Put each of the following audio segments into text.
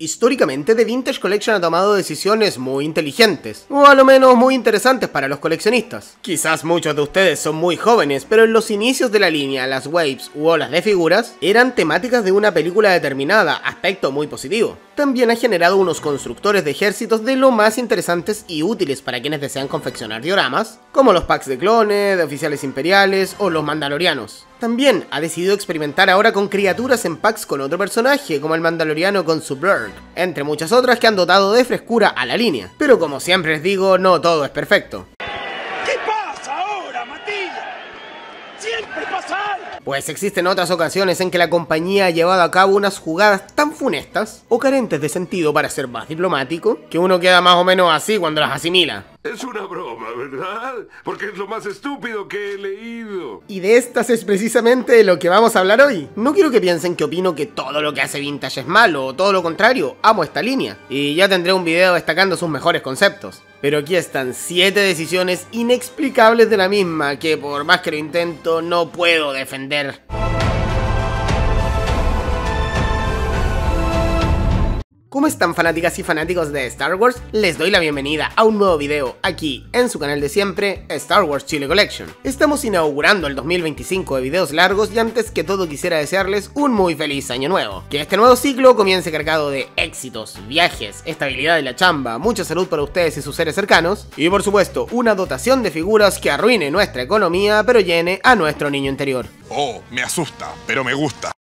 Históricamente, The Vintage Collection ha tomado decisiones muy inteligentes, o a lo menos muy interesantes para los coleccionistas. Quizás muchos de ustedes son muy jóvenes, pero en los inicios de la línea, las waves u olas de figuras eran temáticas de una película determinada, aspecto muy positivo. También ha generado unos constructores de ejércitos de lo más interesantes y útiles para quienes desean confeccionar dioramas, como los packs de clones, de oficiales imperiales o los mandalorianos. También ha decidido experimentar ahora con criaturas en packs con otro personaje, como el mandaloriano con su Blurg, entre muchas otras que han dotado de frescura a la línea. Pero como siempre les digo, no todo es perfecto. ¿Qué pasa ahora, Matías? ¡Siempre pasa algo! Pues existen otras ocasiones en que la compañía ha llevado a cabo unas jugadas tan funestas o carentes de sentido, para ser más diplomático, que uno queda más o menos así cuando las asimila. Es una broma, ¿verdad? Porque es lo más estúpido que he leído. Y de estas es precisamente de lo que vamos a hablar hoy. No quiero que piensen que opino que todo lo que hace Vintage es malo, o todo lo contrario, amo esta línea. Y ya tendré un video destacando sus mejores conceptos. Pero aquí están 7 decisiones inexplicables de la misma que, por más que lo intento, no puedo defender. ¿Cómo están, fanáticas y fanáticos de Star Wars? Les doy la bienvenida a un nuevo video aquí en su canal de siempre, Star Wars Chile Collection. Estamos inaugurando el 2025 de videos largos y antes que todo quisiera desearles un muy feliz año nuevo. Que este nuevo ciclo comience cargado de éxitos, viajes, estabilidad de la chamba, mucha salud para ustedes y sus seres cercanos y por supuesto una dotación de figuras que arruine nuestra economía pero llene a nuestro niño interior. Oh, me asusta, pero me gusta.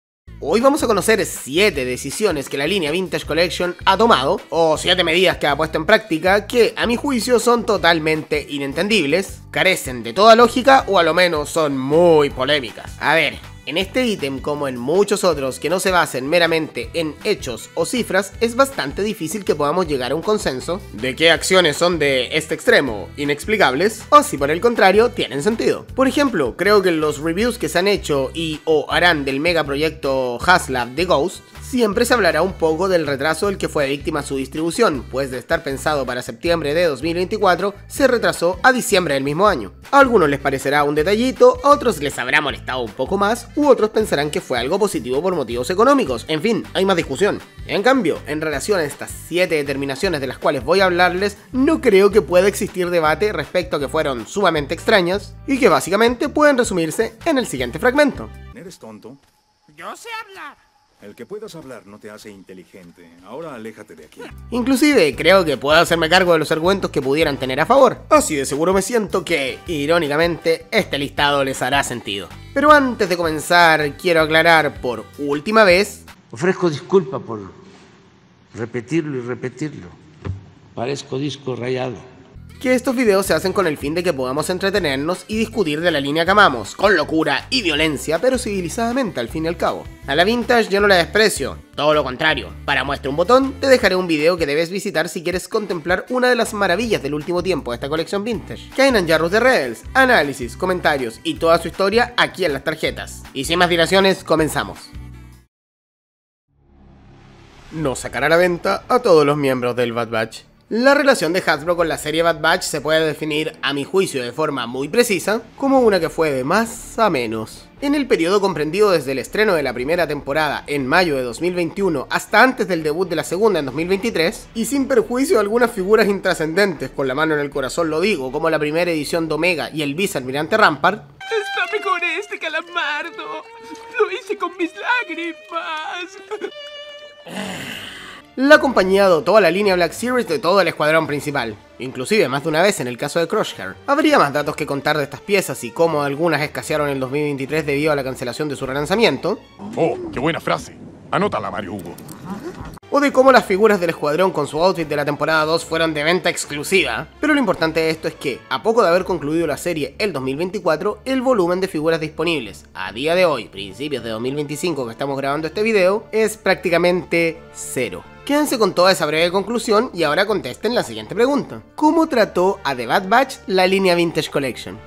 Hoy vamos a conocer 7 decisiones que la línea Vintage Collection ha tomado, o 7 medidas que ha puesto en práctica que a mi juicio son totalmente inentendibles, carecen de toda lógica o a lo menos son muy polémicas. A ver, en este ítem, como en muchos otros que no se basen meramente en hechos o cifras, es bastante difícil que podamos llegar a un consenso de qué acciones son de este extremo inexplicables o si por el contrario tienen sentido. Por ejemplo, creo que en los reviews que se han hecho y o harán del megaproyecto HasLab de Ghost, siempre se hablará un poco del retraso del que fue víctima su distribución, pues de estar pensado para septiembre de 2024, se retrasó a diciembre del mismo año. A algunos les parecerá un detallito, a otros les habrá molestado un poco más, u otros pensarán que fue algo positivo por motivos económicos. En fin, hay más discusión. En cambio, en relación a estas 7 determinaciones de las cuales voy a hablarles, no creo que pueda existir debate respecto a que fueron sumamente extrañas y que básicamente pueden resumirse en el siguiente fragmento. ¿Eres tonto? Yo sé hablar. El que puedas hablar no te hace inteligente. Ahora aléjate de aquí. Inclusive, creo que puedo hacerme cargo de los argumentos que pudieran tener a favor. Así de seguro me siento que, irónicamente, este listado les hará sentido. Pero antes de comenzar, quiero aclarar por última vez... Ofrezco disculpas por repetirlo y repetirlo. Parezco disco rayado. Que estos videos se hacen con el fin de que podamos entretenernos y discutir de la línea que amamos, con locura y violencia, pero civilizadamente al fin y al cabo. A la Vintage yo no la desprecio, todo lo contrario. Para muestra un botón, te dejaré un video que debes visitar si quieres contemplar una de las maravillas del último tiempo de esta colección Vintage. Kanan Jarrus de Rebels, análisis, comentarios y toda su historia aquí en las tarjetas. Y sin más dilaciones, comenzamos. No sacar a la venta a todos los miembros del Bad Batch. La relación de Hasbro con la serie Bad Batch se puede definir, a mi juicio de forma muy precisa, como una que fue de más a menos. En el periodo comprendido desde el estreno de la primera temporada en mayo de 2021 hasta antes del debut de la segunda en 2023, y sin perjuicio de algunas figuras intrascendentes, con la mano en el corazón lo digo, como la primera edición de Omega y el vicealmirante Rampart, Está mejor este calamardo. Lo hice con mis lágrimas. la compañía dotó a la línea Black Series de todo el escuadrón principal, inclusive más de una vez en el caso de Crosshair. Habría más datos que contar de estas piezas y cómo algunas escasearon en 2023 debido a la cancelación de su relanzamiento, Oh, qué buena frase. Anótala, Mario Hugo. o de cómo las figuras del escuadrón con su outfit de la temporada 2 fueron de venta exclusiva. Pero lo importante de esto es que, a poco de haber concluido la serie el 2024, el volumen de figuras disponibles a día de hoy, principios de 2025 que estamos grabando este video, es prácticamente cero. Quédense con toda esa breve conclusión y ahora contesten la siguiente pregunta. ¿Cómo trató a The Bad Batch la línea Vintage Collection?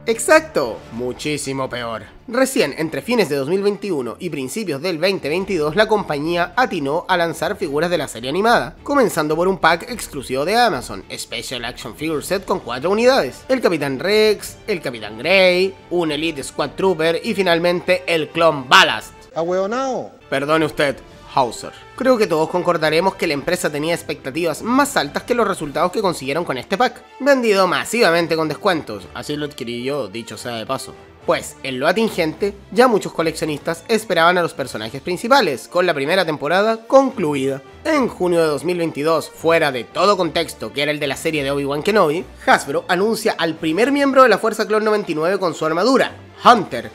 Exacto, muchísimo peor. Recién, entre fines de 2021 y principios del 2022, la compañía atinó a lanzar figuras de la serie animada, comenzando por un pack exclusivo de Amazon, Special Action Figure Set con 4 unidades, el Capitán Rex, el Capitán Grey, un Elite Squad Trooper y finalmente el Clone Ballast. ¡Ahueonao! Perdone usted, Hauser. Creo que todos concordaremos que la empresa tenía expectativas más altas que los resultados que consiguieron con este pack, vendido masivamente con descuentos, así lo adquirí yo, dicho sea de paso. Pues, en lo atingente, ya muchos coleccionistas esperaban a los personajes principales, con la primera temporada concluida. En junio de 2022, fuera de todo contexto que era el de la serie de Obi-Wan Kenobi, Hasbro anuncia al primer miembro de la Fuerza Clon 99 con su armadura, Hunter,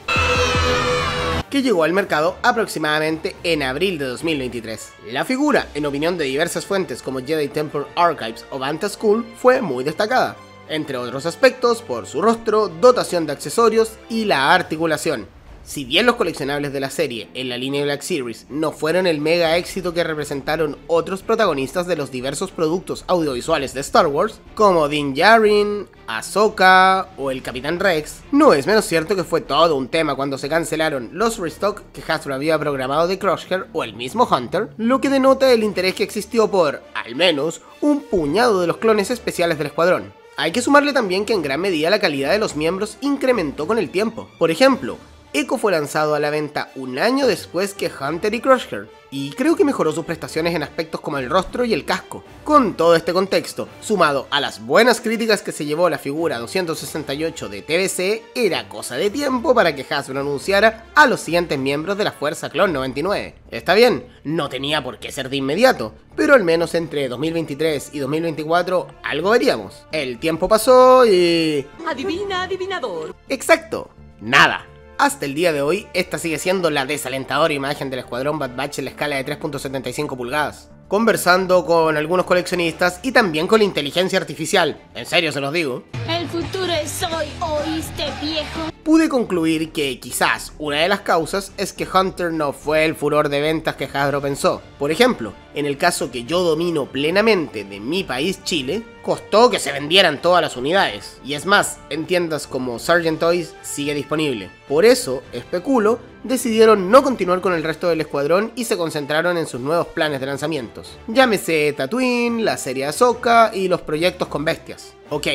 que llegó al mercado aproximadamente en abril de 2023. La figura, en opinión de diversas fuentes como Jedi Temple Archives o Banta School, fue muy destacada, entre otros aspectos por su rostro, dotación de accesorios y la articulación. Si bien los coleccionables de la serie en la línea Black Series no fueron el mega éxito que representaron otros protagonistas de los diversos productos audiovisuales de Star Wars, como Din Djarin, Ahsoka o el Capitán Rex, no es menos cierto que fue todo un tema cuando se cancelaron los restock que Hasbro había programado de Crosshair o el mismo Hunter, lo que denota el interés que existió por, al menos, un puñado de los clones especiales del escuadrón. Hay que sumarle también que en gran medida la calidad de los miembros incrementó con el tiempo. Por ejemplo, Echo fue lanzado a la venta un año después que Hunter y Crosshair, y creo que mejoró sus prestaciones en aspectos como el rostro y el casco. Con todo este contexto, sumado a las buenas críticas que se llevó la figura 268 de TVC, era cosa de tiempo para que Hasbro anunciara a los siguientes miembros de la Fuerza Clon 99. Está bien, no tenía por qué ser de inmediato, pero al menos entre 2023 y 2024 algo veríamos. El tiempo pasó y... Adivina, adivinador. Exacto, nada. Hasta el día de hoy, esta sigue siendo la desalentadora imagen del escuadrón Bad Batch en la escala de 3.75 pulgadas. Conversando con algunos coleccionistas y también con la inteligencia artificial, en serio se los digo, El futuro es hoy, ¿oíste, viejo? pude concluir que quizás una de las causas es que Hunter no fue el furor de ventas que Hasbro pensó. Por ejemplo, en el caso que yo domino plenamente de mi país, Chile, costó que se vendieran todas las unidades. Y es más, en tiendas como Sargent Toys sigue disponible. Por eso, especulo, decidieron no continuar con el resto del escuadrón y se concentraron en sus nuevos planes de lanzamientos. Llámese Tatooine, la serie Ahsoka y los proyectos con bestias. Ok,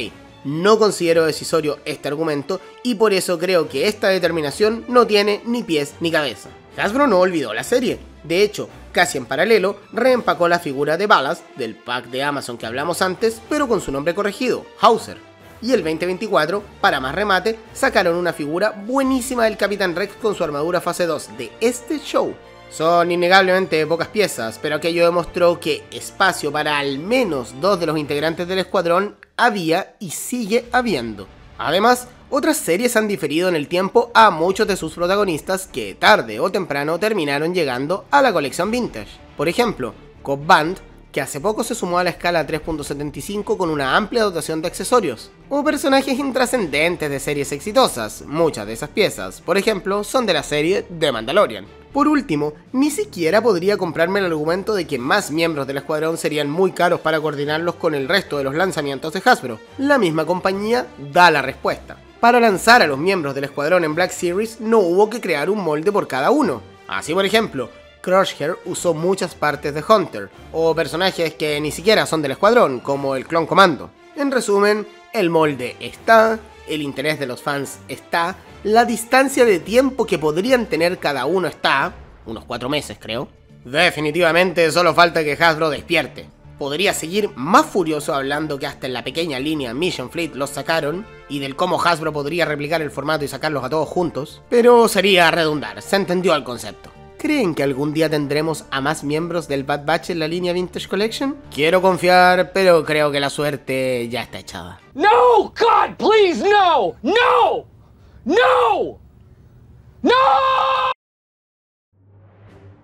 no considero decisorio este argumento y por eso creo que esta determinación no tiene ni pies ni cabeza. Hasbro no olvidó la serie. De hecho, casi en paralelo, reempacó la figura de Ballast del pack de Amazon que hablamos antes, pero con su nombre corregido, Hauser. Y el 2024, para más remate, sacaron una figura buenísima del Capitán Rex con su armadura fase 2 de este show. Son innegablemente pocas piezas, pero aquello demostró que espacio para al menos 2 de los integrantes del escuadrón había y sigue habiendo. Además, otras series han diferido en el tiempo a muchos de sus protagonistas que tarde o temprano terminaron llegando a la colección vintage. Por ejemplo, Cobb Band, que hace poco se sumó a la escala 3.75 con una amplia dotación de accesorios, o personajes intrascendentes de series exitosas. Muchas de esas piezas, por ejemplo, son de la serie The Mandalorian. Por último, ni siquiera podría comprarme el argumento de que más miembros del escuadrón serían muy caros para coordinarlos con el resto de los lanzamientos de Hasbro. La misma compañía da la respuesta. Para lanzar a los miembros del escuadrón en Black Series no hubo que crear un molde por cada uno. Así por ejemplo, Crosshair usó muchas partes de Hunter, o personajes que ni siquiera son del escuadrón, como el Clon Commando. En resumen, el molde está, el interés de los fans está, la distancia de tiempo que podrían tener cada uno está, unos 4 meses creo. Definitivamente solo falta que Hasbro despierte. Podría seguir más furioso hablando que hasta en la pequeña línea Mission Fleet los sacaron, y del cómo Hasbro podría replicar el formato y sacarlos a todos juntos, pero sería redundar, se entendió el concepto. ¿Creen que algún día tendremos a más miembros del Bad Batch en la línea Vintage Collection? Quiero confiar, pero creo que la suerte ya está echada. No, God, please, no! No! No! No!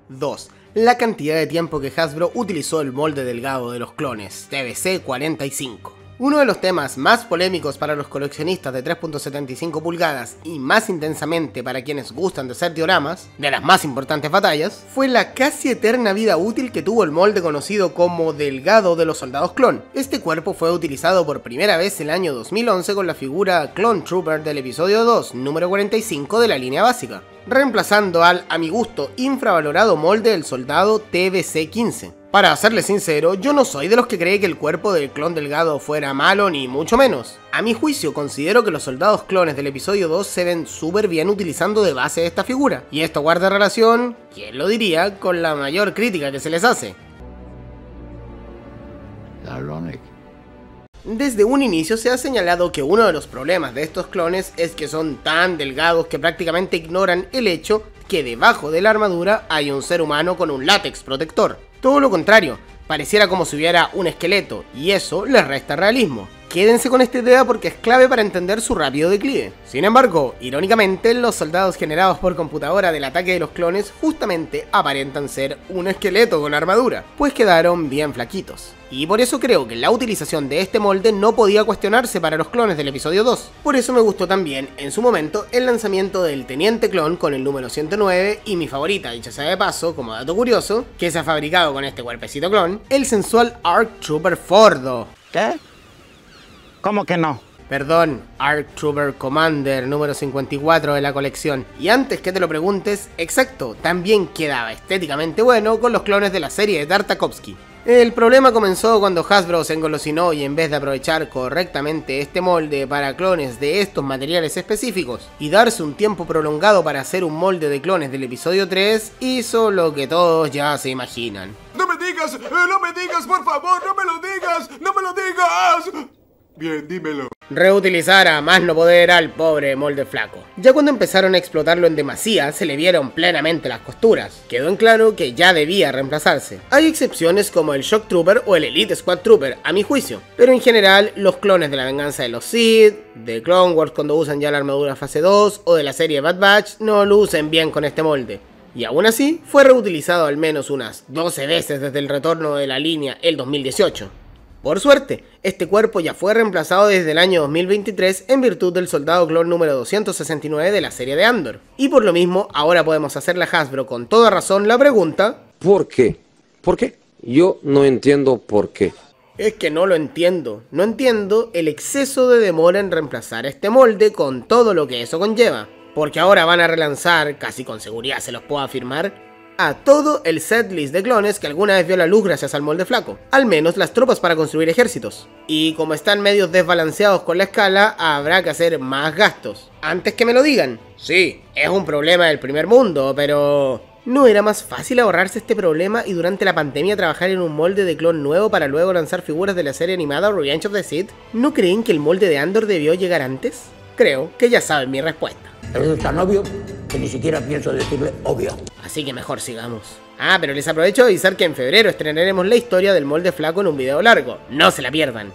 2. La cantidad de tiempo que Hasbro utilizó el molde delgado de los clones, TVC-45. Uno de los temas más polémicos para los coleccionistas de 3.75 pulgadas y más intensamente para quienes gustan de hacer dioramas, de las más importantes batallas, fue la casi eterna vida útil que tuvo el molde conocido como delgado de los soldados clon. Este cuerpo fue utilizado por primera vez en el año 2011 con la figura Clone Trooper del episodio 2, número 45 de la línea básica. reemplazando al, a mi gusto, infravalorado molde del soldado TBC-15. Para serles sincero, yo no soy de los que cree que el cuerpo del clon delgado fuera malo ni mucho menos. A mi juicio, considero que los soldados clones del episodio 2 se ven súper bien utilizando de base esta figura, y esto guarda relación, ¿quién lo diría?, con la mayor crítica que se les hace. Desde un inicio se ha señalado que uno de los problemas de estos clones es que son tan delgados que prácticamente ignoran el hecho que debajo de la armadura hay un ser humano con un látex protector. Todo lo contrario, pareciera como si hubiera un esqueleto, y eso les resta realismo. Quédense con esta idea porque es clave para entender su rápido declive. Sin embargo, irónicamente, los soldados generados por computadora del ataque de los clones justamente aparentan ser un esqueleto con armadura, pues quedaron bien flaquitos. Y por eso creo que la utilización de este molde no podía cuestionarse para los clones del episodio 2. Por eso me gustó también, en su momento, el lanzamiento del Teniente Clon con el número 109 y mi favorita, dicha sea de paso, como dato curioso, que se ha fabricado con este cuerpecito clon, el sensual ARC Trooper Fordo. ¿Qué? ¿Cómo que no? Perdón, ARC Trooper Commander número 54 de la colección. Y antes que te lo preguntes, exacto, también quedaba estéticamente bueno con los clones de la serie de Tartakovsky. El problema comenzó cuando Hasbro se engolosinó y en vez de aprovechar correctamente este molde para clones de estos materiales específicos y darse un tiempo prolongado para hacer un molde de clones del episodio 3, hizo lo que todos ya se imaginan. ¡No me digas, por favor, no me lo digas! ¡No me lo digas! Bien, dímelo. Reutilizar a más no poder al pobre molde flaco. Ya cuando empezaron a explotarlo en demasía, se le vieron plenamente las costuras. Quedó en claro que ya debía reemplazarse. Hay excepciones como el Shock Trooper o el Elite Squad Trooper, a mi juicio. Pero en general, los clones de la venganza de los Sith, de Clone Wars cuando usan ya la armadura fase 2, o de la serie Bad Batch, no lucen bien con este molde. Y aún así, fue reutilizado al menos unas 12 veces desde el retorno de la línea el 2018. Por suerte, este cuerpo ya fue reemplazado desde el año 2023 en virtud del soldado clon número 269 de la serie de Andor. Y por lo mismo, ahora podemos hacerle a Hasbro con toda razón la pregunta: ¿por qué? ¿Por qué? Yo no entiendo por qué. Es que no lo entiendo. No entiendo el exceso de demora en reemplazar este molde con todo lo que eso conlleva. Porque ahora van a relanzar, casi con seguridad se los puedo afirmar, a todo el setlist de clones que alguna vez vio la luz gracias al molde flaco, al menos las tropas para construir ejércitos. Y como están medios desbalanceados con la escala, habrá que hacer más gastos. Antes que me lo digan, sí, es un problema del primer mundo, pero ¿no era más fácil ahorrarse este problema y durante la pandemia trabajar en un molde de clon nuevo para luego lanzar figuras de la serie animada Revenge of the Sith? ¿No creen que el molde de Andor debió llegar antes? Creo que ya saben mi respuesta. Pero es tan obvio que ni siquiera pienso decirle obvio. Así que mejor sigamos. Ah, pero les aprovecho de avisar que en febrero estrenaremos la historia del molde flaco en un video largo. No se la pierdan.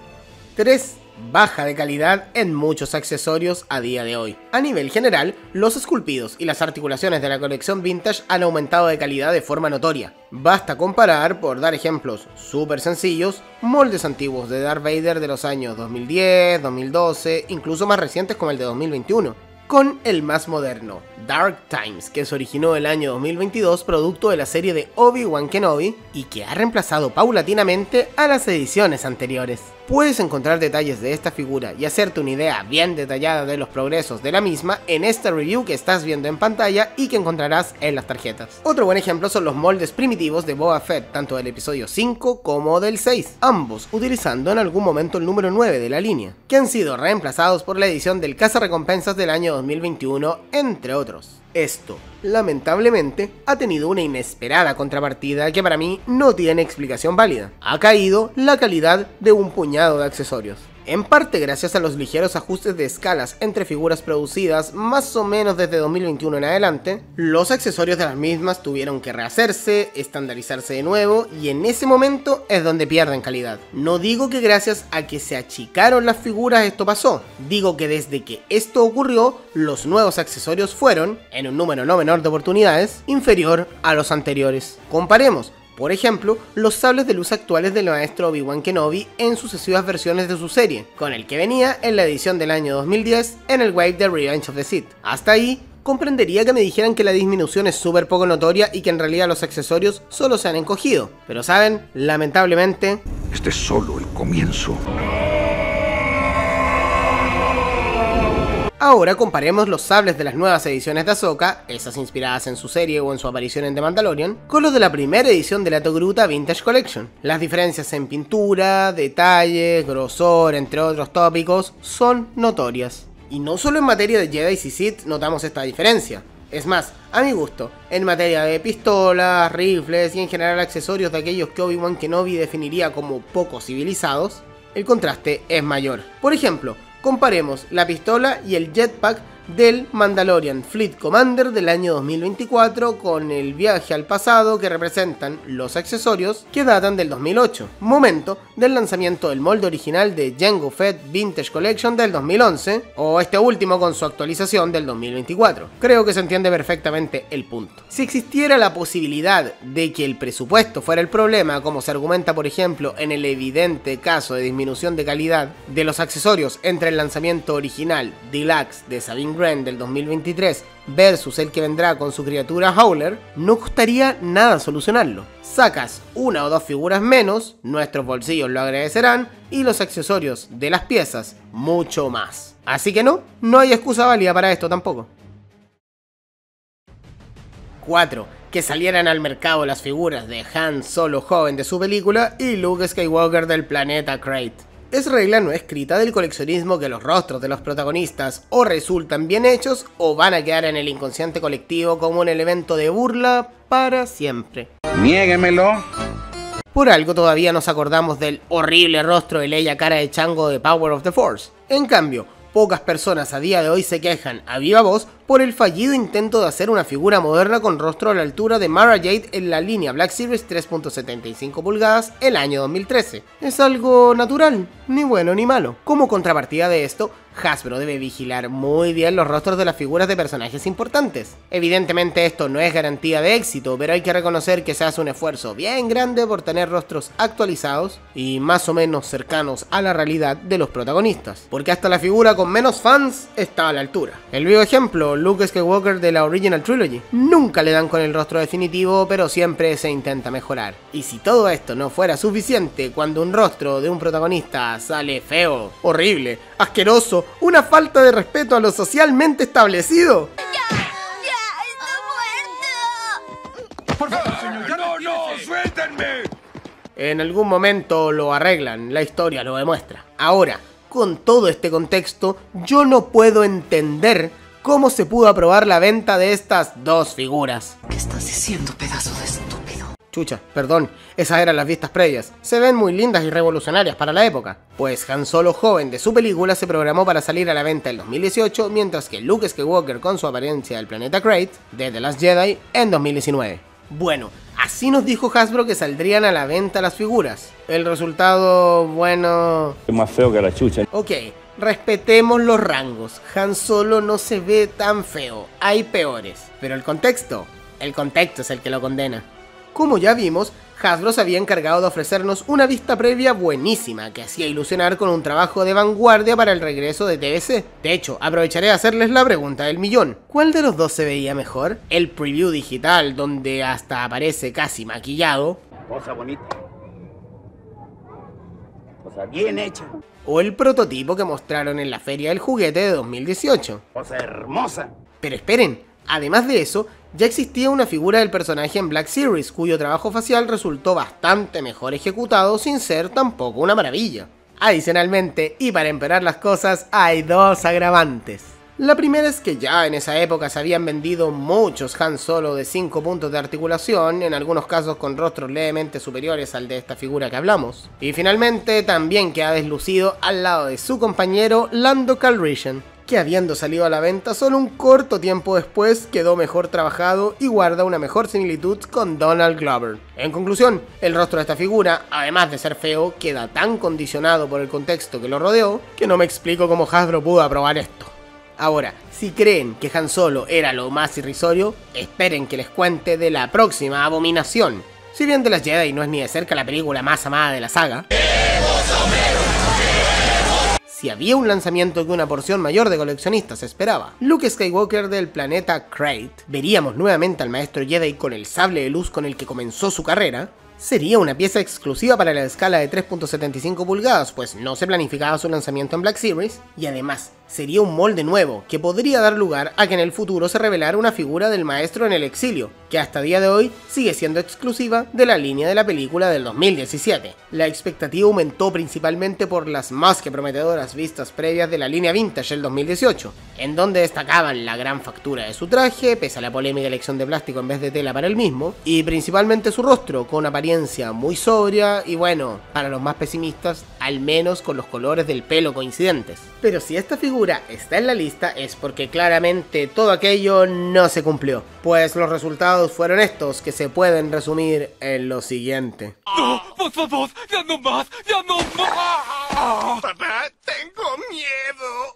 3. Baja de calidad en muchos accesorios a día de hoy. A nivel general, los esculpidos y las articulaciones de la colección vintage han aumentado de calidad de forma notoria. Basta comparar, por dar ejemplos súper sencillos, moldes antiguos de Darth Vader de los años 2010, 2012, incluso más recientes como el de 2021. Con el más moderno, Dark Times, que se originó el año 2022 producto de la serie de Obi-Wan Kenobi y que ha reemplazado paulatinamente a las ediciones anteriores. Puedes encontrar detalles de esta figura y hacerte una idea bien detallada de los progresos de la misma en esta review que estás viendo en pantalla y que encontrarás en las tarjetas. Otro buen ejemplo son los moldes primitivos de Boba Fett, tanto del episodio 5 como del 6, ambos utilizando en algún momento el número 9 de la línea, que han sido reemplazados por la edición del cazarrecompensas del año 2021, entre otros. Esto, lamentablemente, ha tenido una inesperada contrapartida que para mí no tiene explicación válida. Ha caído la calidad de un puñado de accesorios. En parte gracias a los ligeros ajustes de escalas entre figuras producidas más o menos desde 2021 en adelante, los accesorios de las mismas tuvieron que rehacerse, estandarizarse de nuevo y en ese momento es donde pierden calidad. No digo que gracias a que se achicaron las figuras esto pasó, digo que desde que esto ocurrió, los nuevos accesorios fueron, en un número no menor de oportunidades, inferior a los anteriores. Comparemos. Por ejemplo, los sables de luz actuales del maestro Obi-Wan Kenobi en sucesivas versiones de su serie, con el que venía en la edición del año 2010 en el wave de Revenge of the Sith. Hasta ahí, comprendería que me dijeran que la disminución es súper poco notoria y que en realidad los accesorios solo se han encogido. Pero saben, lamentablemente, este es solo el comienzo. Ahora comparemos los sables de las nuevas ediciones de Ahsoka, esas inspiradas en su serie o en su aparición en The Mandalorian, con los de la primera edición de la Togruta Vintage Collection. Las diferencias en pintura, detalles, grosor, entre otros tópicos, son notorias. Y no solo en materia de Jedi y Sith notamos esta diferencia. Es más, a mi gusto, en materia de pistolas, rifles y en general accesorios de aquellos que Obi-Wan Kenobi definiría como poco civilizados, el contraste es mayor. Por ejemplo, comparemos la pistola y el jetpack del Mandalorian Fleet Commander del año 2024 con el viaje al pasado que representan los accesorios que datan del 2008, momento del lanzamiento del molde original de Jango Fett Vintage Collection del 2011, o este último con su actualización del 2024. Creo que se entiende perfectamente el punto. Si existiera la posibilidad de que el presupuesto fuera el problema, como se argumenta por ejemplo en el evidente caso de disminución de calidad de los accesorios entre el lanzamiento original Deluxe de Sabine Wren del 2023 versus el que vendrá con su criatura Howler, no costaría nada solucionarlo. Sacas una o dos figuras menos, nuestros bolsillos lo agradecerán y los accesorios de las piezas mucho más. Así que no hay excusa válida para esto tampoco. 4. Que salieran al mercado las figuras de Han Solo joven de su película y Luke Skywalker del planeta Crate. Es regla no escrita del coleccionismo que los rostros de los protagonistas o resultan bien hechos o van a quedar en el inconsciente colectivo como un elemento de burla para siempre. Niéguemelo. Por algo todavía nos acordamos del horrible rostro de Leia cara de chango de Power of the Force. En cambio, pocas personas a día de hoy se quejan a viva voz por el fallido intento de hacer una figura moderna con rostro a la altura de Mara Jade en la línea Black Series 3.75 pulgadas el año 2013. Es algo natural, ni bueno ni malo. Como contrapartida de esto, Hasbro debe vigilar muy bien los rostros de las figuras de personajes importantes. Evidentemente esto no es garantía de éxito, pero hay que reconocer que se hace un esfuerzo bien grande por tener rostros actualizados y más o menos cercanos a la realidad de los protagonistas, porque hasta la figura con menos fans está a la altura. El vivo ejemplo, Luke Skywalker de la Original Trilogy. Nunca le dan con el rostro definitivo, pero siempre se intenta mejorar. Y si todo esto no fuera suficiente, cuando un rostro de un protagonista sale feo, horrible, asqueroso, una falta de respeto a lo socialmente establecido. Por favor, señor, no, suéltenme. En algún momento lo arreglan, la historia lo demuestra. Ahora, con todo este contexto, yo no puedo entender cómo se pudo aprobar la venta de estas dos figuras. ¿Qué estás diciendo, pedazo de estúpido? Chucha, perdón, esas eran las vistas previas. Se ven muy lindas y revolucionarias para la época. Pues Han Solo joven de su película se programó para salir a la venta en 2018, mientras que Luke Skywalker con su apariencia del planeta Crate, de The Last Jedi, en 2019. Bueno, así nos dijo Hasbro que saldrían a la venta las figuras. El resultado, bueno... es más feo que la chucha. Ok, respetemos los rangos. Han Solo no se ve tan feo, hay peores. Pero el contexto es el que lo condena. Como ya vimos, Hasbro se había encargado de ofrecernos una vista previa buenísima que hacía ilusionar con un trabajo de vanguardia para el regreso de TVC. De hecho, aprovecharé de hacerles la pregunta del millón. ¿Cuál de los dos se veía mejor? ¿El preview digital donde hasta aparece casi maquillado? Cosa bonita. Cosa bien hecha. ¿O el prototipo que mostraron en la Feria del Juguete de 2018? Cosa hermosa. Pero esperen, además de eso, ya existía una figura del personaje en Black Series, cuyo trabajo facial resultó bastante mejor ejecutado sin ser tampoco una maravilla. Adicionalmente, y para empeorar las cosas, hay dos agravantes. La primera es que ya en esa época se habían vendido muchos Han Solo de 5 puntos de articulación, en algunos casos con rostros levemente superiores al de esta figura que hablamos. Y finalmente también queda deslucido al lado de su compañero Lando Calrissian, que habiendo salido a la venta solo un corto tiempo después quedó mejor trabajado y guarda una mejor similitud con Donald Glover. En conclusión, el rostro de esta figura, además de ser feo, queda tan condicionado por el contexto que lo rodeó, que no me explico cómo Hasbro pudo aprobar esto. Ahora, si creen que Han Solo era lo más irrisorio, esperen que les cuente de la próxima abominación. Si bien The Last Jedi no es ni de cerca la película más amada de la saga, si había un lanzamiento que una porción mayor de coleccionistas esperaba, Luke Skywalker del planeta Crate, veríamos nuevamente al maestro Jedi con el sable de luz con el que comenzó su carrera, Sería una pieza exclusiva para la escala de 3.75 pulgadas, pues no se planificaba su lanzamiento en Black Series, y además sería un molde nuevo que podría dar lugar a que en el futuro se revelara una figura del maestro en el exilio, que hasta día de hoy sigue siendo exclusiva de la línea de la película del 2017. La expectativa aumentó principalmente por las más que prometedoras vistas previas de la línea Vintage del 2018, en donde destacaban la gran factura de su traje, pese a la polémica elección de plástico en vez de tela para el mismo, y principalmente su rostro, con apariencia muy sobria y bueno, para los más pesimistas, al menos con los colores del pelo coincidentes. Pero si esta figura está en la lista es porque claramente todo aquello no se cumplió, pues los resultados fueron estos, que se pueden resumir en lo siguiente. ¡No! ¡Por favor! ¡Ya no más! ¡Ya no más! Papá, tengo miedo.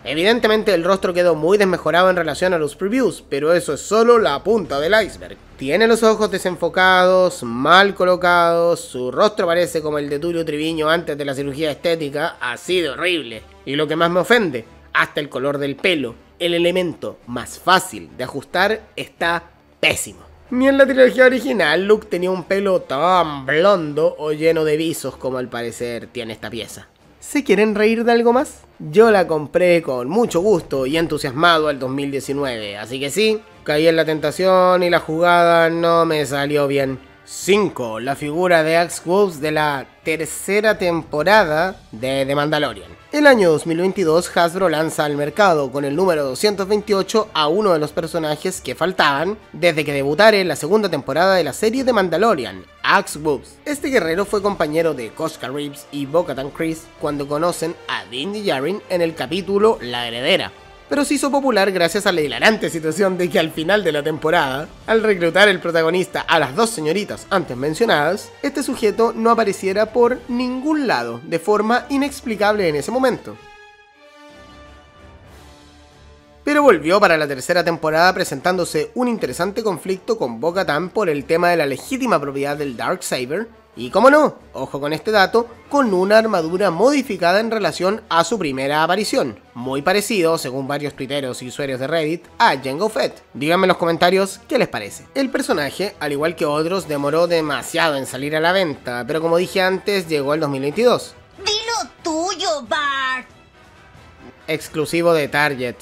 Evidentemente el rostro quedó muy desmejorado en relación a los previews, pero eso es solo la punta del iceberg. Tiene los ojos desenfocados, mal colocados, su rostro parece como el de Tulio Triviño antes de la cirugía estética, así de horrible. Y lo que más me ofende, hasta el color del pelo, el elemento más fácil de ajustar, está pésimo. Ni en la trilogía original Luke tenía un pelo tan blondo o lleno de visos como al parecer tiene esta pieza. ¿Se quieren reír de algo más? Yo la compré con mucho gusto y entusiasmado al 2019, así que sí, caí en la tentación y la jugada no me salió bien. 5. La figura de Axe Woves de la tercera temporada de The Mandalorian. El año 2022 Hasbro lanza al mercado con el número 228 a uno de los personajes que faltaban desde que debutara en la segunda temporada de la serie The Mandalorian, Axe Woves. Este guerrero fue compañero de Koska Reeves y Bo-Katan Kryze cuando conocen a Din Djarin en el capítulo La Heredera, pero se hizo popular gracias a la hilarante situación de que al final de la temporada, al reclutar el protagonista a las dos señoritas antes mencionadas, este sujeto no apareciera por ningún lado, de forma inexplicable en ese momento. Pero volvió para la tercera temporada presentándose un interesante conflicto con Bo-Katan por el tema de la legítima propiedad del Darksaber, y como no, ojo con este dato, con una armadura modificada en relación a su primera aparición, muy parecido, según varios tuiteros y usuarios de Reddit, a Jango Fett. Díganme en los comentarios qué les parece. El personaje, al igual que otros, demoró demasiado en salir a la venta, pero como dije antes, llegó el 2022. ¡Dilo tuyo, Bart! Exclusivo de Target.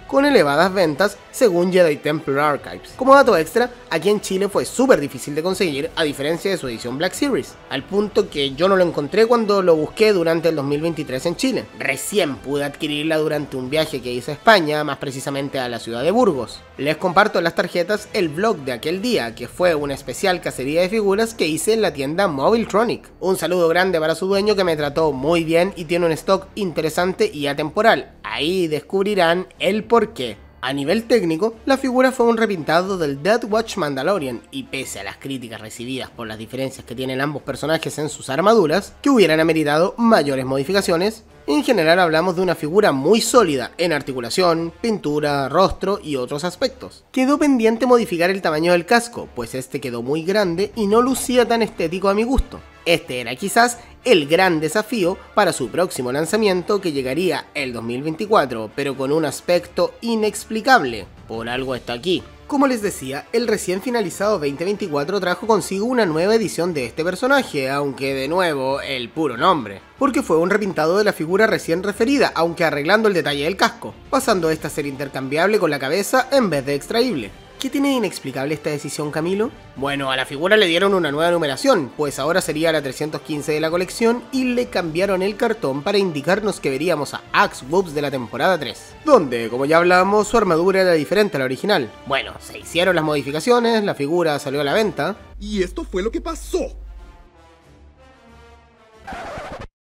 Con elevadas ventas según Jedi Temple Archives. Como dato extra, aquí en Chile fue súper difícil de conseguir a diferencia de su edición Black Series, al punto que yo no lo encontré cuando lo busqué durante el 2023 en Chile. Recién pude adquirirla durante un viaje que hice a España, más precisamente a la ciudad de Burgos. Les comparto en las tarjetas el vlog de aquel día, que fue una especial cacería de figuras que hice en la tienda Mobiltronic. Un saludo grande para su dueño que me trató muy bien y tiene un stock interesante y atemporal. Ahí descubrirán el porqué. A nivel técnico, la figura fue un repintado del Death Watch Mandalorian, y pese a las críticas recibidas por las diferencias que tienen ambos personajes en sus armaduras, que hubieran ameritado mayores modificaciones, en general hablamos de una figura muy sólida en articulación, pintura, rostro y otros aspectos. Quedó pendiente modificar el tamaño del casco, pues este quedó muy grande y no lucía tan estético a mi gusto. Este era quizás el gran desafío para su próximo lanzamiento, que llegaría el 2024, pero con un aspecto inexplicable. Por algo está aquí. Como les decía, el recién finalizado 2024 trajo consigo una nueva edición de este personaje, aunque de nuevo el puro nombre, porque fue un repintado de la figura recién referida, aunque arreglando el detalle del casco, pasando esta a ser intercambiable con la cabeza en vez de extraíble. ¿Qué tiene de inexplicable esta decisión, Camilo? Bueno, a la figura le dieron una nueva numeración, pues ahora sería la 315 de la colección, y le cambiaron el cartón para indicarnos que veríamos a Axe Woves de la temporada 3, donde, como ya hablamos, su armadura era diferente a la original. Bueno, se hicieron las modificaciones, la figura salió a la venta, y esto fue lo que pasó.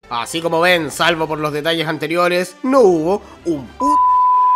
Así como ven, salvo por los detalles anteriores, no hubo un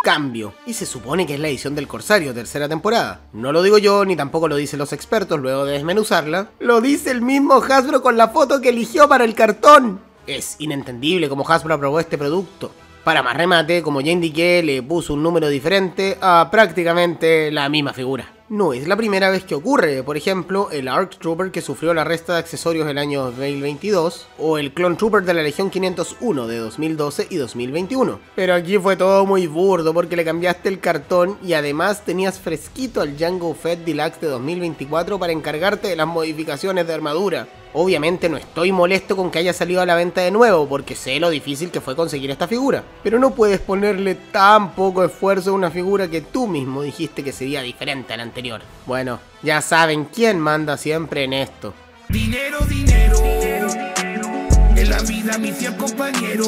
cambio, y se supone que es la edición del Corsario, tercera temporada. No lo digo yo, ni tampoco lo dicen los expertos luego de desmenuzarla, lo dice el mismo Hasbro con la foto que eligió para el cartón. Es inentendible cómo Hasbro aprobó este producto. Para más remate, como ya indiqué, le puso un número diferente a prácticamente la misma figura. No es la primera vez que ocurre, por ejemplo, el ARC Trooper que sufrió la resta de accesorios el año 2022, o el Clone Trooper de la Legión 501 de 2012 y 2021. Pero aquí fue todo muy burdo porque le cambiaste el cartón y además tenías fresquito al Jango Fett Deluxe de 2024 para encargarte de las modificaciones de armadura. Obviamente no estoy molesto con que haya salido a la venta de nuevo, porque sé lo difícil que fue conseguir esta figura. Pero no puedes ponerle tan poco esfuerzo a una figura que tú mismo dijiste que sería diferente a la anterior. Bueno, ya saben quién manda siempre en esto. Dinero, dinero, en la vida mi fiel compañero.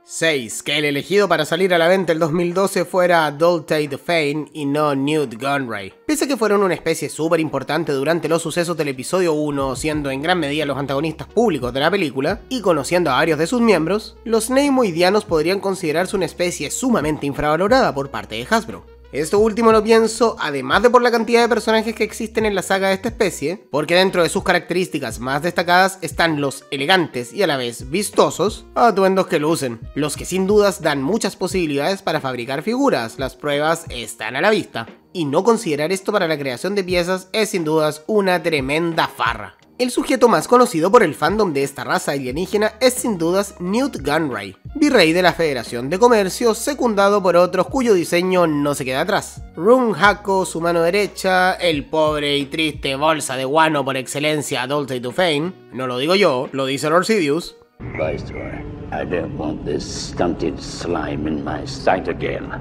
6. Que el elegido para salir a la venta el 2012 fuera Dulce Dufayne y no Newt Gunray. Pese a que fueron una especie súper importante durante los sucesos del episodio 1, siendo en gran medida los antagonistas públicos de la película, y conociendo a varios de sus miembros, los neimoidianos podrían considerarse una especie sumamente infravalorada por parte de Hasbro. Esto último lo pienso, además de por la cantidad de personajes que existen en la saga de esta especie, porque dentro de sus características más destacadas están los elegantes y a la vez vistosos atuendos que lucen, los que sin dudas dan muchas posibilidades para fabricar figuras, las pruebas están a la vista, y no considerar esto para la creación de piezas es sin dudas una tremenda farra. El sujeto más conocido por el fandom de esta raza alienígena es sin dudas Newt Gunray, virrey de la Federación de Comercio, secundado por otros cuyo diseño no se queda atrás. Rung Hako, su mano derecha, el pobre y triste bolsa de guano por excelencia Dulce Dufayne, no lo digo yo, lo dice Lord Sidious. Viceroy, I don't want this stunted slime in my sight again.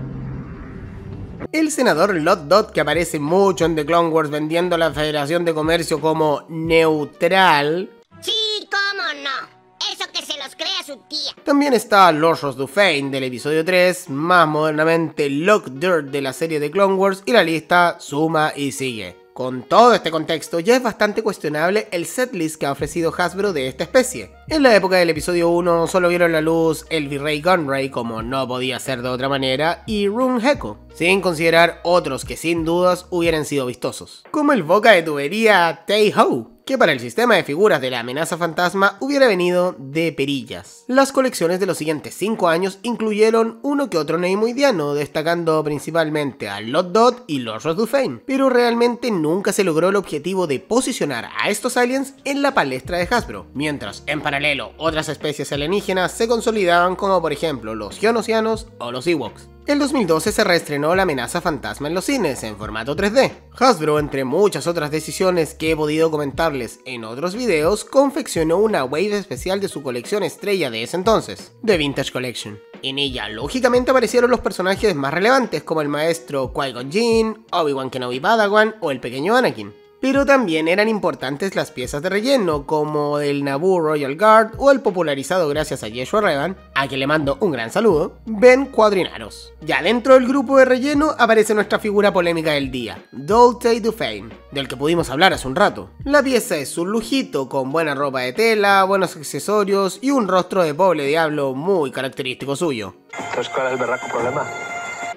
El senador Lot Dot, que aparece mucho en The Clone Wars vendiendo a la Federación de Comercio como neutral. Sí, cómo no. Eso que se los crea su tía. También está Lord Ross Dufayne del episodio 3, más modernamente Lock Dirt de la serie de Clone Wars, y la lista suma y sigue. Con todo este contexto, ya es bastante cuestionable el setlist que ha ofrecido Hasbro de esta especie. En la época del episodio 1 solo vieron la luz el virrey Gunray, como no podía ser de otra manera, y Rung Heko, sin considerar otros que sin dudas hubieran sido vistosos, como el boca de tubería Tay Ho, que para el sistema de figuras de la amenaza fantasma hubiera venido de perillas. Las colecciones de los siguientes 5 años incluyeron uno que otro neimoidiano, destacando principalmente a Lot Dot y Lord Ross Dufayne, pero realmente nunca se logró el objetivo de posicionar a estos aliens en la palestra de Hasbro, mientras en paralelo otras especies alienígenas se consolidaban, como por ejemplo los Geonosianos o los Ewoks. En 2012 se reestrenó La amenaza fantasma en los cines en formato 3D. Hasbro, entre muchas otras decisiones que he podido comentarles en otros videos, confeccionó una wave especial de su colección estrella de ese entonces, The Vintage Collection. En ella, lógicamente, aparecieron los personajes más relevantes como el maestro Qui-Gon Jinn, Obi-Wan Kenobi Padawan o el pequeño Anakin. Pero también eran importantes las piezas de relleno, como el Naboo Royal Guard o el popularizado gracias a Yeshua Revan, a quien le mando un gran saludo, Ben Quadrinaros. Ya dentro del grupo de relleno aparece nuestra figura polémica del día, Dulce Dufayne, del que pudimos hablar hace un rato. La pieza es un lujito, con buena ropa de tela, buenos accesorios y un rostro de pobre diablo muy característico suyo. Entonces, ¿cuál es el berraco problema?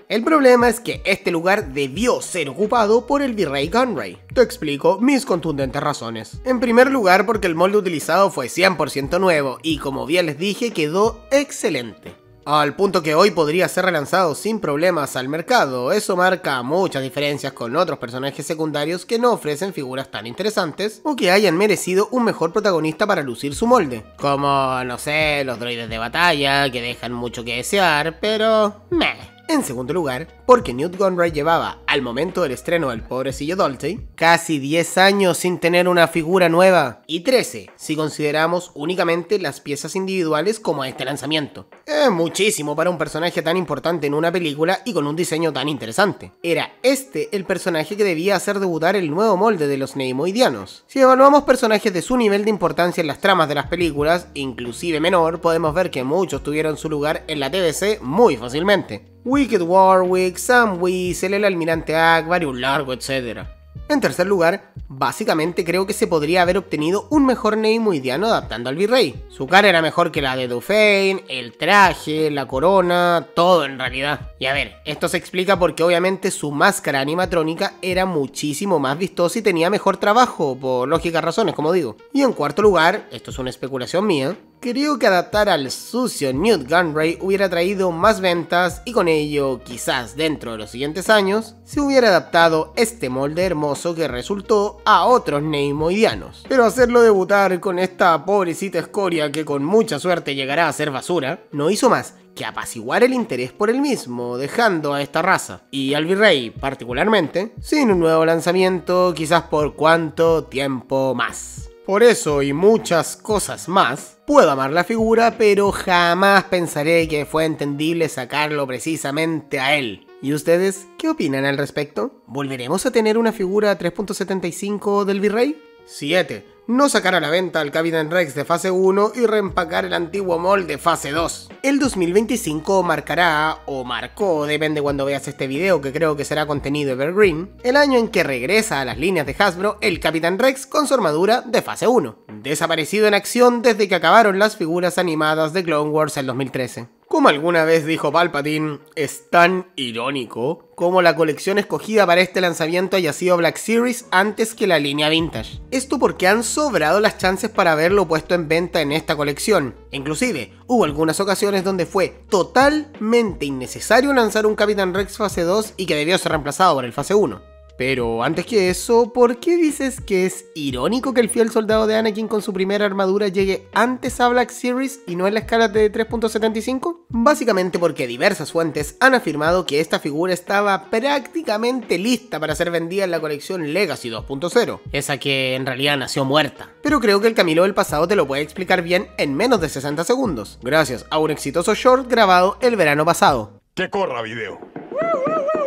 El problema es que este lugar debió ser ocupado por el virrey Gunray. Te explico mis contundentes razones. En primer lugar, porque el molde utilizado fue 100% nuevo y, como bien les dije, quedó excelente. Al punto que hoy podría ser relanzado sin problemas al mercado. Eso marca muchas diferencias con otros personajes secundarios que no ofrecen figuras tan interesantes o que hayan merecido un mejor protagonista para lucir su molde. Como, no sé, los droides de batalla, que dejan mucho que desear, pero meh. En segundo lugar, porque Newt Gunray llevaba, al momento del estreno del pobrecillo Dulce, casi 10 años sin tener una figura nueva, y 13 si consideramos únicamente las piezas individuales como a este lanzamiento. Es muchísimo para un personaje tan importante en una película y con un diseño tan interesante. Era este el personaje que debía hacer debutar el nuevo molde de los neimoidianos. Si evaluamos personajes de su nivel de importancia en las tramas de las películas, inclusive menor, podemos ver que muchos tuvieron su lugar en la TVC muy fácilmente. Wicked Warwick, Sam Whistle, el almirante Akbar y un largo etcétera. En tercer lugar, básicamente creo que se podría haber obtenido un mejor neimoidiano adaptando al virrey. Su cara era mejor que la de Dufayne, el traje, la corona, todo en realidad. Y a ver, esto se explica porque obviamente su máscara animatrónica era muchísimo más vistosa y tenía mejor trabajo, por lógicas razones como digo. Y en cuarto lugar, esto es una especulación mía, creo que adaptar al sucio Newt Gunray hubiera traído más ventas y con ello, quizás dentro de los siguientes años, se hubiera adaptado este molde hermoso que resultó a otros neimoidianos. Pero hacerlo debutar con esta pobrecita escoria que con mucha suerte llegará a ser basura, no hizo más que apaciguar el interés por el mismo, dejando a esta raza, y al virrey particularmente, sin un nuevo lanzamiento, quizás por cuánto tiempo más. Por eso y muchas cosas más, puedo amar la figura, pero jamás pensaré que fue entendible sacarlo precisamente a él. ¿Y ustedes qué opinan al respecto? ¿Volveremos a tener una figura 3.75 del virrey? 7. No sacar a la venta al Capitán Rex de fase 1 y reempacar el antiguo molde de fase 2. El 2025 marcará, o marcó, depende cuando veas este video, que creo que será contenido evergreen, el año en que regresa a las líneas de Hasbro el Capitán Rex con su armadura de fase 1, desaparecido en acción desde que acabaron las figuras animadas de Clone Wars en 2013. Como alguna vez dijo Palpatine, es tan irónico como la colección escogida para este lanzamiento haya sido Black Series antes que la línea Vintage. Esto porque han sobrado las chances para verlo puesto en venta en esta colección. Inclusive, hubo algunas ocasiones donde fue totalmente innecesario lanzar un Capitán Rex fase 2 y que debió ser reemplazado por el fase 1. Pero antes que eso, ¿por qué dices que es irónico que el fiel soldado de Anakin con su primera armadura llegue antes a Black Series y no en la escala de 3.75? Básicamente porque diversas fuentes han afirmado que esta figura estaba prácticamente lista para ser vendida en la colección Legacy 2.0, esa que en realidad nació muerta. Pero creo que el Camilo del pasado te lo puede explicar bien en menos de 60 segundos, gracias a un exitoso short grabado el verano pasado. ¡Que corra video!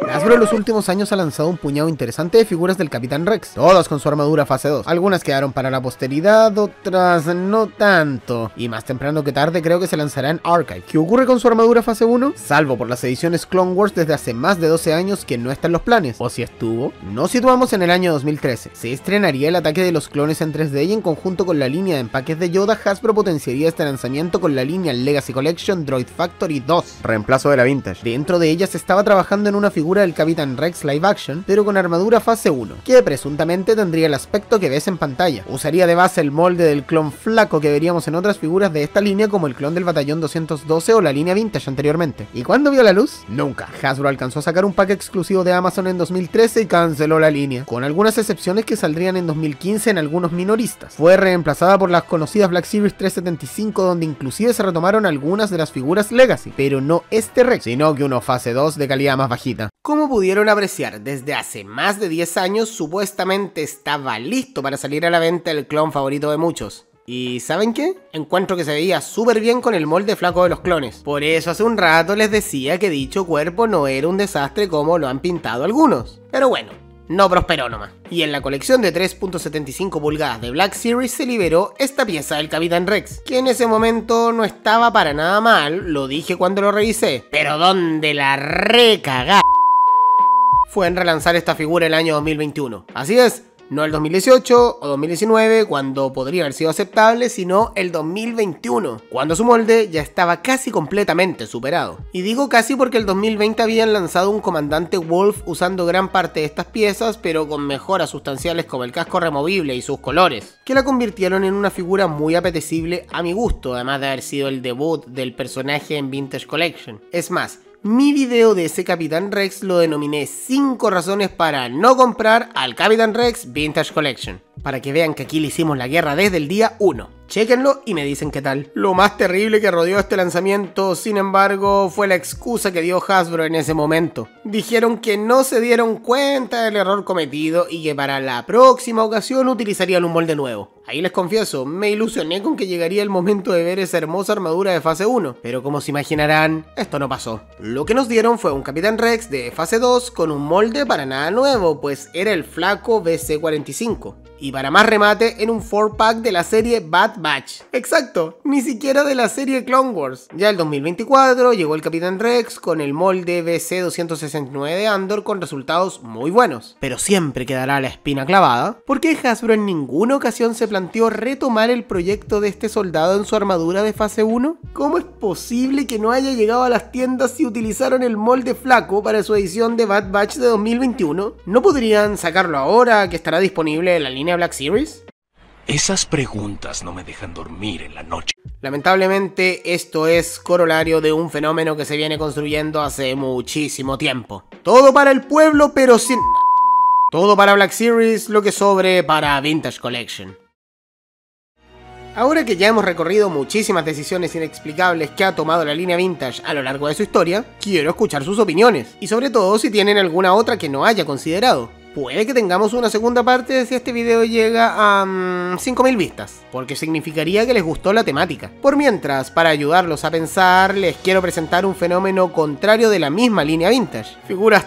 Hasbro en los últimos años ha lanzado un puñado interesante de figuras del Capitán Rex, todas con su armadura fase 2. Algunas quedaron para la posteridad, otras no tanto. Y más temprano que tarde creo que se lanzará en Archive. ¿Qué ocurre con su armadura fase 1? Salvo por las ediciones Clone Wars desde hace más de 12 años que no está en los planes. O si estuvo, nos situamos en el año 2013. Se estrenaría el ataque de los clones en 3D y en conjunto con la línea de empaques de Yoda, Hasbro potenciaría este lanzamiento con la línea Legacy Collection Droid Factory 2, reemplazo de la Vintage. Dentro de ella se estaba trabajando en una figura del Capitán Rex live action, pero con armadura fase 1, que presuntamente tendría el aspecto que ves en pantalla. Usaría de base el molde del clon flaco que veríamos en otras figuras de esta línea, como el clon del Batallón 212 o la línea Vintage anteriormente. ¿Y cuándo vio la luz? Nunca. Hasbro alcanzó a sacar un pack exclusivo de Amazon en 2013 y canceló la línea, con algunas excepciones que saldrían en 2015 en algunos minoristas. Fue reemplazada por las conocidas Black Series 375, donde inclusive se retomaron algunas de las figuras Legacy, pero no este Rex, sino que uno fase 2 de calidad más bajita. Como pudieron apreciar, desde hace más de 10 años supuestamente estaba listo para salir a la venta el clon favorito de muchos. ¿Y saben qué? Encuentro que se veía súper bien con el molde flaco de los clones. Por eso hace un rato les decía que dicho cuerpo no era un desastre como lo han pintado algunos. Pero bueno, no prosperó nomás. Y en la colección de 3.75 pulgadas de Black Series se liberó esta pieza del Capitán Rex, que en ese momento no estaba para nada mal, lo dije cuando lo revisé. Pero ¿dónde la recagá? Fue en relanzar esta figura el año 2021. Así es, no el 2018 o 2019, cuando podría haber sido aceptable, sino el 2021, cuando su molde ya estaba casi completamente superado. Y digo casi porque el 2020 habían lanzado un comandante Wolf usando gran parte de estas piezas, pero con mejoras sustanciales como el casco removible y sus colores, que la convirtieron en una figura muy apetecible a mi gusto, además de haber sido el debut del personaje en Vintage Collection. Es más, mi video de ese Capitán Rex lo denominé 5 razones para no comprar al Capitán Rex Vintage Collection, para que vean que aquí le hicimos la guerra desde el día 1. Chéquenlo y me dicen qué tal. Lo más terrible que rodeó este lanzamiento, sin embargo, fue la excusa que dio Hasbro en ese momento. Dijeron que no se dieron cuenta del error cometido y que para la próxima ocasión utilizarían un molde nuevo. Ahí les confieso, me ilusioné con que llegaría el momento de ver esa hermosa armadura de fase 1, pero como se imaginarán, esto no pasó. Lo que nos dieron fue un Capitán Rex de fase 2 con un molde para nada nuevo, pues era el flaco BC-45. Y para más remate, en un 4-pack de la serie Bad Batch. Exacto, ni siquiera de la serie Clone Wars. Ya el 2024 llegó el Capitán Rex con el molde BC-269 de Andor con resultados muy buenos. Pero siempre quedará la espina clavada, porque Hasbro en ninguna ocasión se planteó retomar el proyecto de este soldado en su armadura de fase 1. ¿Cómo es posible que no haya llegado a las tiendas si utilizaron el molde flaco para su edición de Bad Batch de 2021? ¿No podrían sacarlo ahora que estará disponible en la línea Black Series? Esas preguntas no me dejan dormir en la noche. Lamentablemente, esto es corolario de un fenómeno que se viene construyendo hace muchísimo tiempo. Todo para el pueblo, pero sin... Todo para Black Series, lo que sobre para Vintage Collection. Ahora que ya hemos recorrido muchísimas decisiones inexplicables que ha tomado la línea Vintage a lo largo de su historia, quiero escuchar sus opiniones, y sobre todo si tienen alguna otra que no haya considerado. Puede que tengamos una segunda parte si este video llega a 5.000 vistas, porque significaría que les gustó la temática. Por mientras, para ayudarlos a pensar, les quiero presentar un fenómeno contrario de la misma línea Vintage. Figuras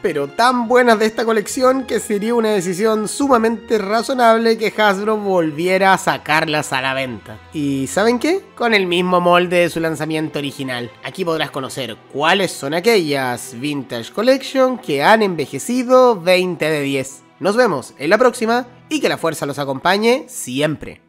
pero tan buenas de esta colección que sería una decisión sumamente razonable que Hasbro volviera a sacarlas a la venta. ¿Y saben qué? Con el mismo molde de su lanzamiento original. Aquí podrás conocer cuáles son aquellas Vintage Collection que han envejecido 20 de 10. Nos vemos en la próxima y que la fuerza los acompañe siempre.